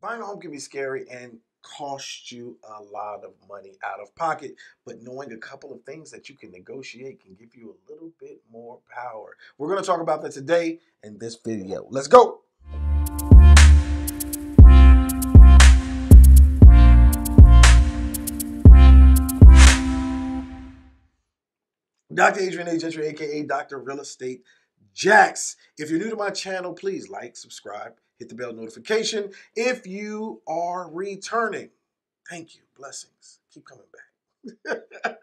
Buying a home can be scary and cost you a lot of money out of pocket, but knowing a couple of things that you can negotiate can give you a little bit more power. We're going to talk about that today in this video. Let's go. Dr. Adrian Gentry, aka Dr. Real Estate Jax. If you're new to my channel, please like, subscribe, hit the bell notification. If you are returning, thank you, blessings. Keep coming back.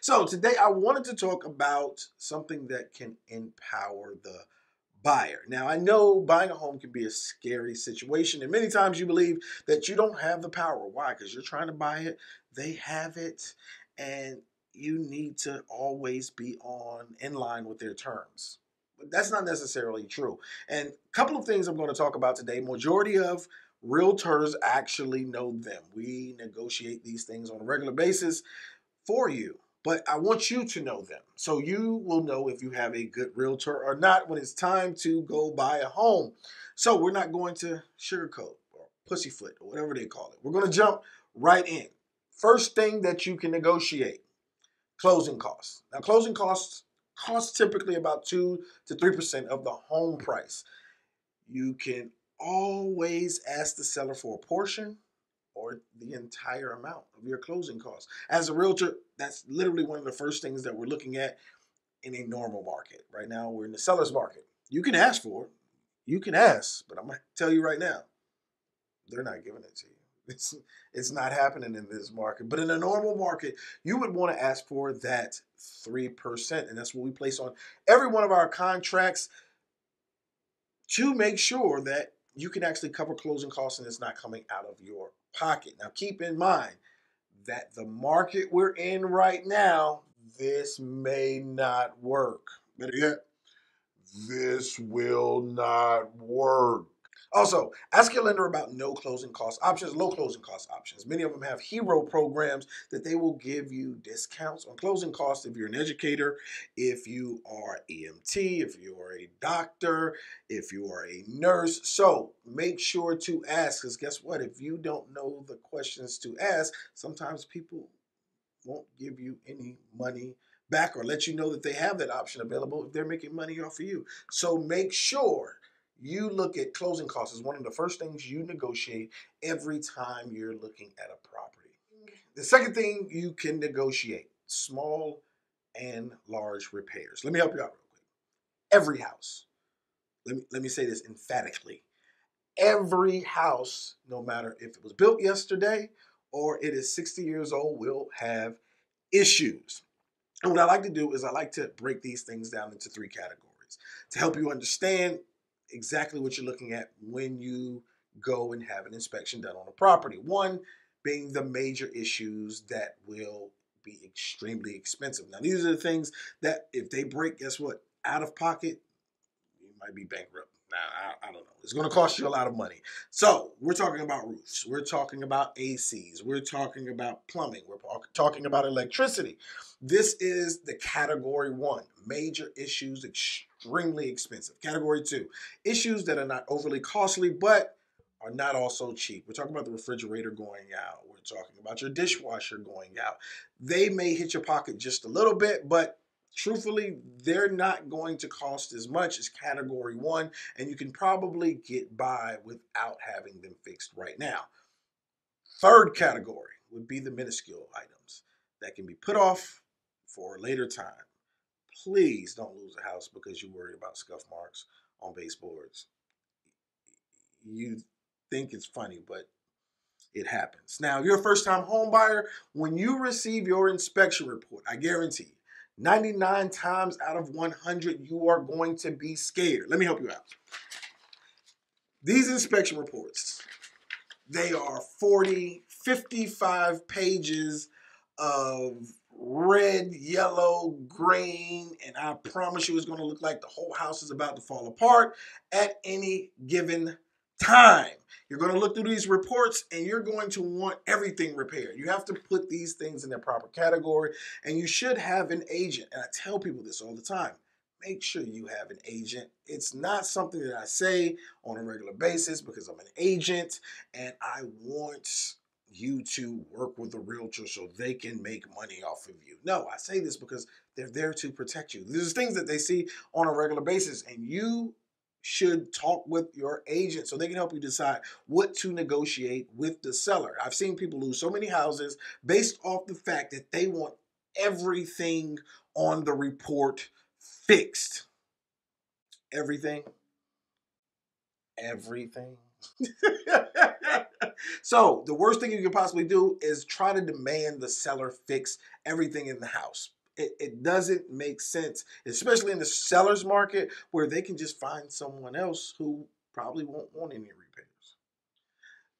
So today I wanted to talk about something that can empower the buyer. Now I know buying a home can be a scary situation, and many times you believe that you don't have the power. Why? Because you're trying to buy it, they have it, and you need to always be in line with their terms. But that's not necessarily true. And a couple of things I'm going to talk about today. Majority of realtors actually know them. We negotiate these things on a regular basis for you, but I want you to know them so you will know if you have a good realtor or not when it's time to go buy a home. So we're not going to sugarcoat or pussyfoot or whatever they call it. We're going to jump right in. First thing that you can negotiate: closing costs. Now, closing costs typically about 2 to 3% of the home price. You can always ask the seller for a portion or the entire amount of your closing costs. As a realtor, that's literally one of the first things that we're looking at in a normal market. Right now, we're in the seller's market. You can ask for it. You can ask, but I'm going to tell you right now, they're not giving it to you. It's not happening in this market. But in a normal market, you would want to ask for that 3%. And that's what we place on every one of our contracts to make sure that you can actually cover closing costs and it's not coming out of your pocket. Now, keep in mind that the market we're in right now, this may not work. Better yet, this will not work. Also, ask your lender about no closing cost options, low closing cost options. Many of them have hero programs that they will give you discounts on closing costs if you're an educator, if you are EMT, if you are a doctor, if you are a nurse. So make sure to ask, because guess what? If you don't know the questions to ask, sometimes people won't give you any money back or let you know that they have that option available if they're making money off of you. So make sure you look at closing costs as one of the first things you negotiate every time you're looking at a property. The second thing you can negotiate: small and large repairs. Let me help you out real quick. Every house, let me say this emphatically, every house, no matter if it was built yesterday or it is 60 years old, will have issues. And what I like to do is I like to break these things down into 3 categories to help you understand exactly what you're looking at when you go and have an inspection done on a property. One being the major issues that will be extremely expensive. Now, these are the things that if they break, guess what? Out of pocket, you might be bankrupt. Now, I don't know. It's going to cost you a lot of money. So we're talking about roofs. We're talking about ACs. We're talking about plumbing. We're talking about electricity. This is the category 1, major issues, extremely expensive. Category 2, issues that are not overly costly, but are not also cheap. We're talking about the refrigerator going out. We're talking about your dishwasher going out. They may hit your pocket just a little bit, but truthfully, they're not going to cost as much as category 1, and you can probably get by without having them fixed right now. Third category would be the minuscule items that can be put off for a later time. Please don't lose a house because you're worried about scuff marks on baseboards. You think it's funny, but it happens. Now, if you're a first-time home buyer, when you receive your inspection report, I guarantee you, 99 times out of 100, you are going to be scared. Let me help you out. These inspection reports, they are 40, 55 pages of red, yellow, green, and I promise you it's going to look like the whole house is about to fall apart at any given time. You're going to look through these reports and you're going to want everything repaired. You have to put these things in their proper category, and you should have an agent. And I tell people this all the time. make sure you have an agent. It's not something that I say on a regular basis because I'm an agent and I want you to work with a realtor so they can make money off of you. No, I say this because they're there to protect you. There's things that they see on a regular basis, and you should talk with your agent so they can help you decide what to negotiate with the seller. I've seen people lose so many houses based off the fact that they want everything on the report fixed. Everything. Everything. So the worst thing you can possibly do is try to demand the seller fix everything in the house. It doesn't make sense, especially in the seller's market where they can just find someone else who probably won't want any repairs.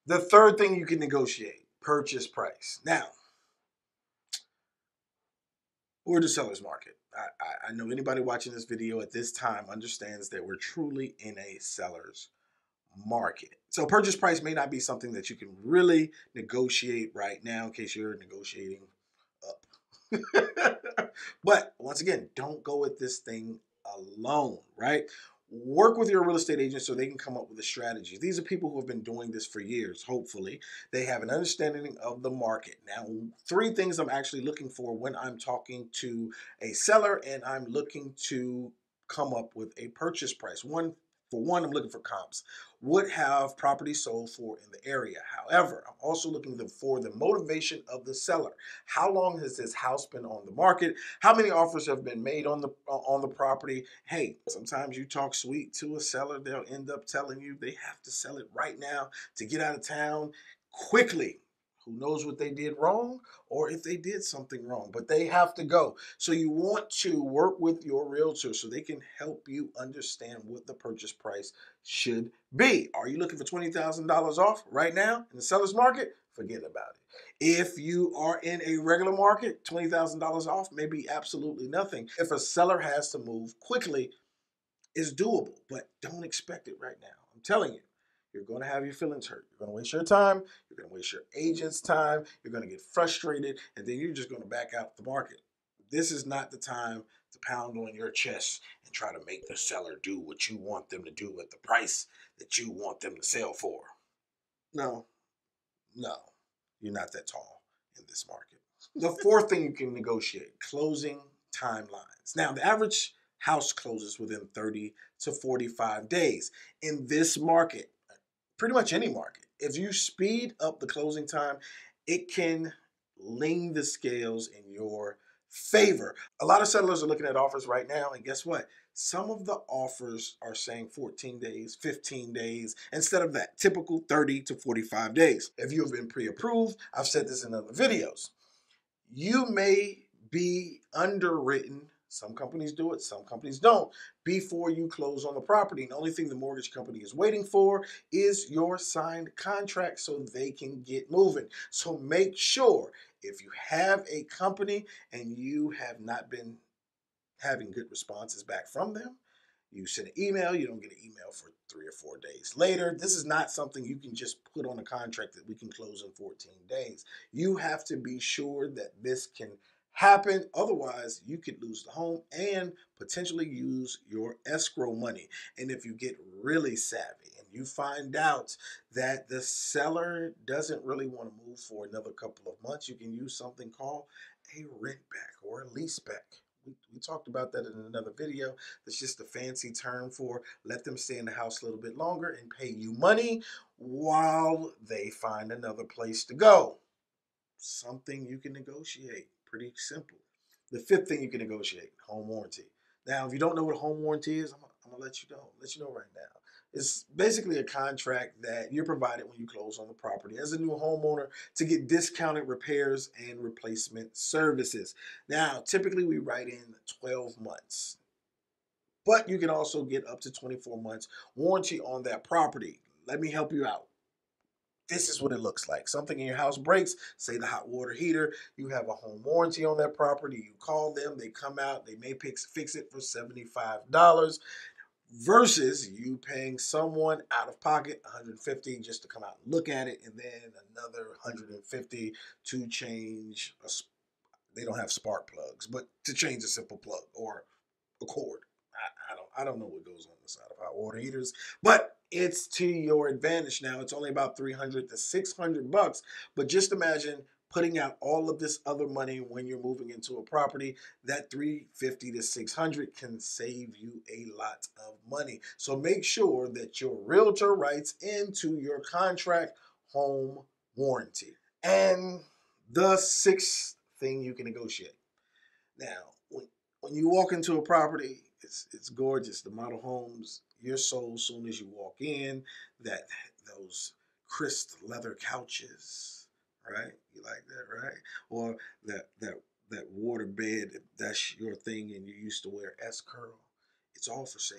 The third thing you can negotiate, purchase price. Now, we're the seller's market. I know anybody watching this video at this time understands that we're truly in a seller's market. So purchase price may not be something that you can really negotiate right now in case you're negotiating up. But once again, don't go with this thing alone, right? Work with your real estate agent so they can come up with a strategy. These are people who have been doing this for years, hopefully. They have an understanding of the market. Now, three things I'm actually looking for when I'm talking to a seller and I'm looking to come up with a purchase price. For one, I'm looking for comps. What have properties sold for in the area? However, I'm also looking for the motivation of the seller. How long has this house been on the market? How many offers have been made on the property? Hey, sometimes you talk sweet to a seller, they'll end up telling you they have to sell it right now to get out of town quickly. Who knows what they did wrong or if they did something wrong, but they have to go. So you want to work with your realtor so they can help you understand what the purchase price should be. Are you looking for $20,000 off right now in the seller's market? Forget about it. If you are in a regular market, $20,000 off may be absolutely nothing. If a seller has to move quickly, it's doable, but don't expect it right now. I'm telling you, you're going to have your feelings hurt. You're going to waste your time. You're going to waste your agent's time. You're going to get frustrated, and then you're just going to back out the market. This is not the time to pound on your chest and try to make the seller do what you want them to do at the price that you want them to sell for. No, no, you're not that tall in this market. The fourth thing you can negotiate, closing timelines. Now, the average house closes within 30 to 45 days. In this market, pretty much any market, if you speed up the closing time, it can lean the scales in your favor. A lot of settlers are looking at offers right now, and guess what? Some of the offers are saying 14 days, 15 days, instead of that typical 30 to 45 days. If you have been pre-approved, I've said this in other videos, you may be underwritten. Some companies do it, some companies don't. Before you close on the property, the only thing the mortgage company is waiting for is your signed contract so they can get moving. So make sure if you have a company and you have not been having good responses back from them, you send an email, you don't get an email for 3 or 4 days later. This is not something you can just put on a contract that we can close in 14 days. You have to be sure that this can happen. Otherwise, you could lose the home and potentially use your escrow money. And if you get really savvy and you find out that the seller doesn't really want to move for another couple of months, you can use something called a rent back or a lease back. We talked about that in another video. That's just a fancy term for let them stay in the house a little bit longer and pay you money while they find another place to go. Something you can negotiate. Pretty simple. The fifth thing you can negotiate, home warranty. Now, if you don't know what a home warranty is, I'm gonna let you know right now. It's basically a contract that you're provided when you close on the property as a new homeowner to get discounted repairs and replacement services. Now, typically we write in 12 months, but you can also get up to 24 months warranty on that property. Let me help you out. This is what it looks like. Something in your house breaks, say the hot water heater, you have a home warranty on that property. You call them, they come out, they may fix it for $75 versus you paying someone out of pocket $150 just to come out and look at it, and then another $150 to change they don't have spark plugs, but to change a simple plug or a cord, I don't know what goes on inside of hot water heaters, but it's to your advantage now. It's only about 300 to 600 bucks, but just imagine putting out all of this other money when you're moving into a property. That 350 to 600 can save you a lot of money. So make sure that your realtor writes into your contract home warranty. And the sixth thing you can negotiate. Now, when you walk into a property, it's gorgeous. The model homes, you're sold soon as you walk in. That those crisp leather couches, right? You like that, right? Or that water bed. If that's your thing, and you used to wear S curl. It's all for sale.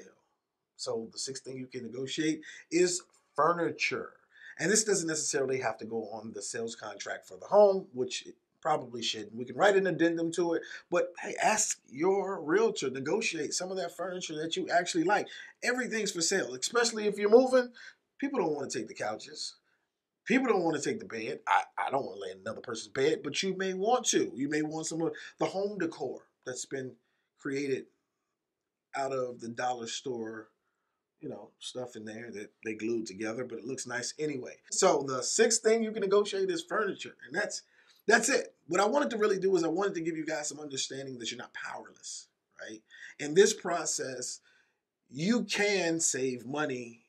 So the sixth thing you can negotiate is furniture. And this doesn't necessarily have to go on the sales contract for the home, which it probably should. We can write an addendum to it, but hey, ask your realtor, negotiate some of that furniture that you actually like. Everything's for sale, especially if you're moving. People don't want to take the couches. People don't want to take the bed. I don't want to lay in another person's bed, but you may want to. You may want some of the home decor that's been created out of the dollar store, stuff in there that they glued together, but it looks nice anyway. So the sixth thing you can negotiate is furniture, and that's it. What I wanted to really do is I wanted to give you guys some understanding that you're not powerless, right? In this process, you can save money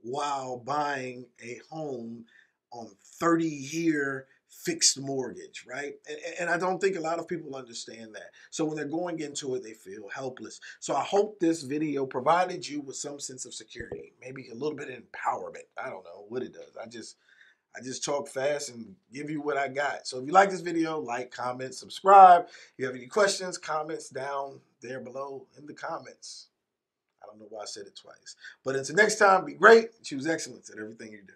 while buying a home on 30-year fixed mortgage, right? And I don't think a lot of people understand that. So when they're going into it, they feel helpless. So I hope this video provided you with some sense of security, maybe a little bit of empowerment. I don't know what it does. I just talk fast and give you what I got. So if you like this video, like, comment, subscribe. If you have any questions, comments down there below in the comments. I don't know why I said it twice. But until next time, be great. Choose excellence at everything you do.